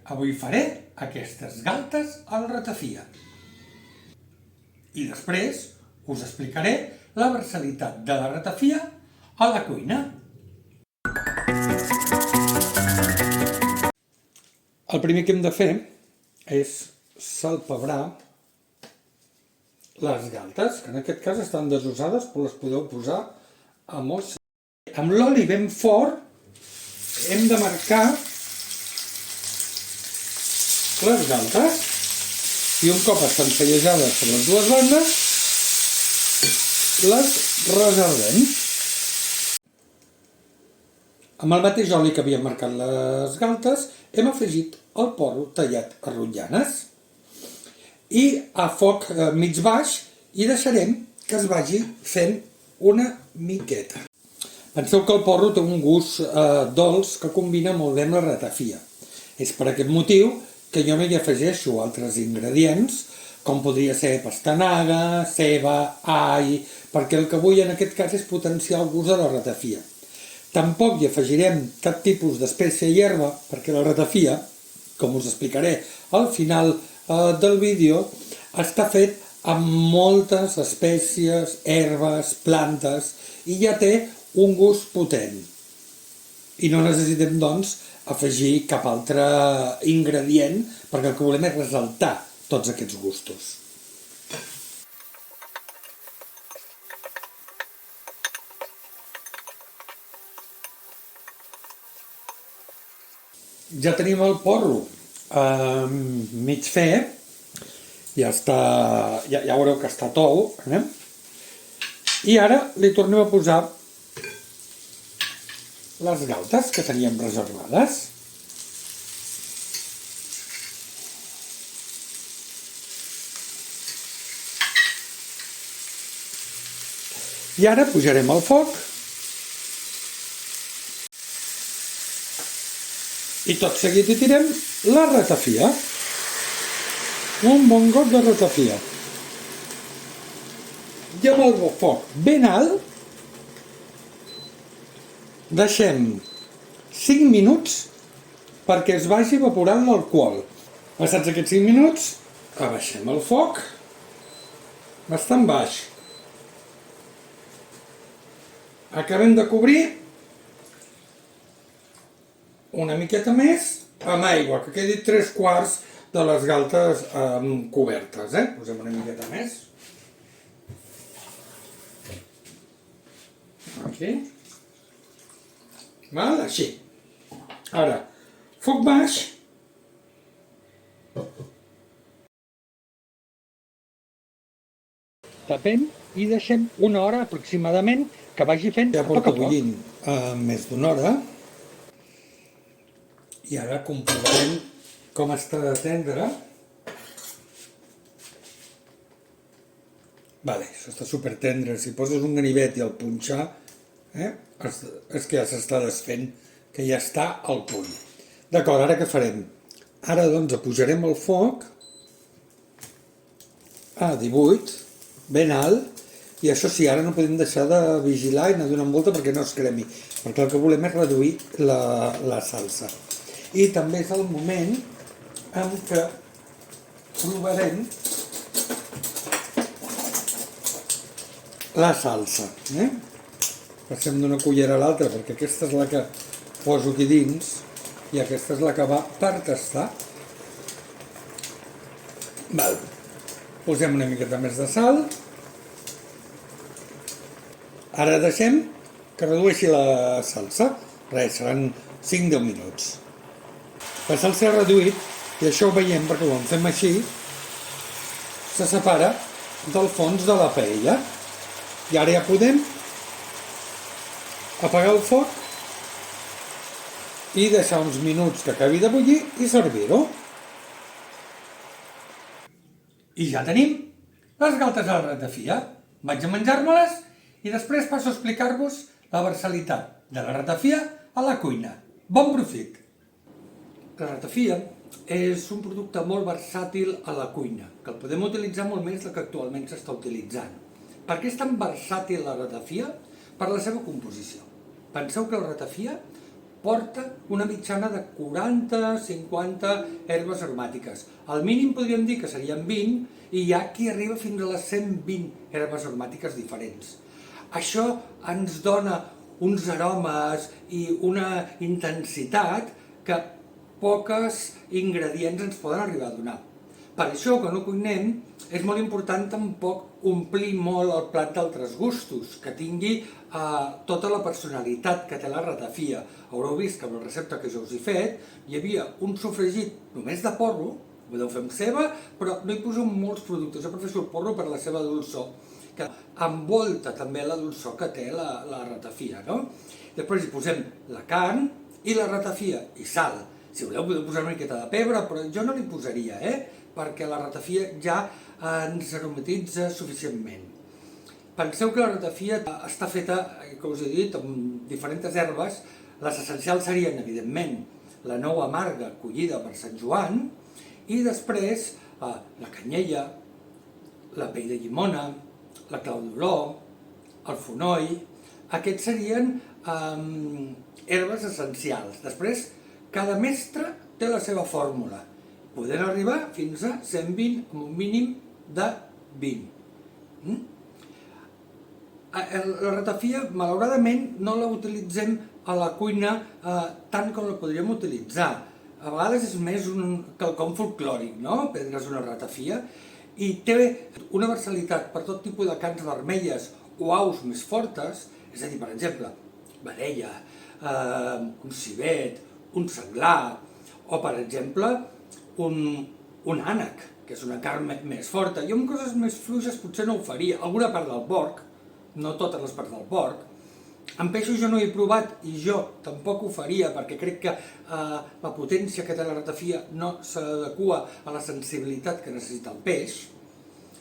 Avui faré aquestes galtes al ratafia. I després us explicaré la versatilitat de la ratafia a la cuina. El primer que hem de fer és salpebrar les galtes, que en aquest cas estan desusades, però les podeu posar a molt. Amb l'oli ben fort hem de marcar les galtes i un cop estan fellejades per les dues bandes les reservem. Amb el mateix oli que havíem marcat les galtes hem afegit el porro tallat a rotllanes i a foc mig baix i deixarem que es vagi fent una miqueta. Penseu que el porro té un gust dolç que combina molt bé amb la ratafia. És per aquest motiu que jo m'hi afegeixo altres ingredients, com podria ser pastanaga, ceba, all, perquè el que vull en aquest cas és potenciar el gust de la ratafia. Tampoc hi afegirem cap tipus d'espècie i herba, perquè la ratafia, com us explicaré al final del vídeo, està fet amb moltes espècies, herbes, plantes, i ja té un gust potent. I no necessitem, doncs, afegir cap altre ingredient, perquè el que volem és ressaltar tots aquests gustos. Ja tenim el porro mig fet, ja veureu que està tou, i ara li tornem a posar les galtes que teníem reservades. I ara pujarem al foc i tot seguit hi tirem la ratafia. Un bon got de ratafia. I amb el foc ben alt deixem 5 minuts perquè es vagi evaporant l'alcohol. Passats aquests 5 minuts, abaixem el foc bastant baix. Acabem de cobrir una miqueta més amb aigua, que quedi 3/4 de les galtes cobertes. Posem una miqueta més. Aquí. Val? Així. Ara, foc baix. Tapem i deixem una hora aproximadament que vagi fent a poc a poc. Ja porta bullint més d'una hora. I ara comprovarem com està de tendre. Vale, això està supertendre. Si poses un ganivet i el punxar, és que ja s'està desfent, que ja està al punt. D'acord, ara què farem? Ara doncs apujarem el foc a 18, ben alt, i això sí, ara no podem deixar de vigilar i anar donant volta perquè no es cremi, perquè el que volem és reduir la salsa. I també és el moment en què provarem la salsa. Passem d'una cullera a l'altra perquè aquesta és la que poso aquí dins i aquesta és la que va per tastar. Posem una miqueta més de sal. Ara deixem que redueixi la salsa. Res, seran 5-10 minuts. La salsa reduït, i això ho veiem perquè ho fem així, se separa del fons de la paella. I ara ja podem apagar el foc i deixar uns minuts que acabi de bullir i servir-ho. I ja tenim les galtes a la ratafia. Vaig a menjar-me-les i després passo a explicar-vos la versatilitat de la ratafia a la cuina. Bon profit! La ratafia és un producte molt versàtil a la cuina, que el podem utilitzar molt més del que actualment s'està utilitzant. Per què és tan versàtil la ratafia? Per la seva composició. Penseu que la ratafia porta una mitjana de 40-50 herbes aromàtiques. Al mínim podríem dir que serien 20 i hi ha qui arriba fins a les 120 herbes aromàtiques diferents. Això ens dona uns aromes i una intensitat que pocs ingredients ens poden arribar a donar. Per això, quan ho cuinem, és molt important tampoc omplir molt el plat d'altres gustos, que tingui tota la personalitat que té la ratafia. Haureu vist que amb la recepta que jo us he fet hi havia un sofregit només de porro, ho podeu fer amb ceba, però no hi poso molts productes, jo prefereixo el porro per la seva dolçor, que envolta també la dolçor que té la ratafia, no? Després hi posem la carn i la ratafia i sal. Si voleu podeu posar una miqueta de pebre, però jo no li posaria, perquè la ratafia ja ens aromatitza suficientment. Penseu que la ratafia està feta, com us he dit, amb diferents herbes. Les essencials serien, evidentment, la nou amarga collida per Sant Joan i després la canyella, la pell de llimona, la clau d'olor, el fonoll. Aquests serien herbes essencials. Després, cada mestre té la seva fórmula. Podem arribar fins a 120 amb un mínim de 20. La ratafia, malauradament, no la utilitzem a la cuina tant com la podríem utilitzar. A vegades és més un quelcom folclòric, no?, prendre's una ratafia, i té una versatilitat per tot tipus de carns vermelles o aus més fortes, és a dir, per exemple, vedella, un civet, un senglar, o, per exemple, un ànec, que és una carn més forta. Jo amb coses més fluixes potser no ho faria. Alguna part del porc, no totes les parts del porc. Amb peixos jo no he provat i jo tampoc ho faria perquè crec que la potència que té la ratafia no s'adequa a la sensibilitat que necessita el peix.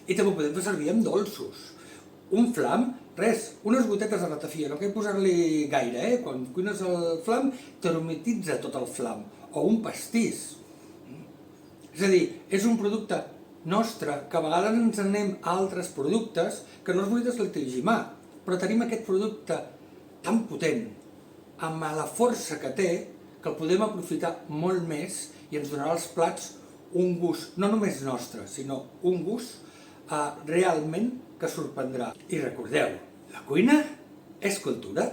I també ho podem fer servir amb dolços. Un flam, res, unes gotetes de ratafia, no cal posar-li gaire, Quan cuines el flam t'aromatitza tot el flam. O un pastís. És a dir, és un producte nostre, que a vegades ens anem a altres productes que no els vull deslegitimar, però tenim aquest producte tan potent, amb la força que té, que el podem aprofitar molt més i ens donarà als plats un gust, no només nostre, sinó un gust realment que sorprendrà. I recordeu, la cuina és cultura.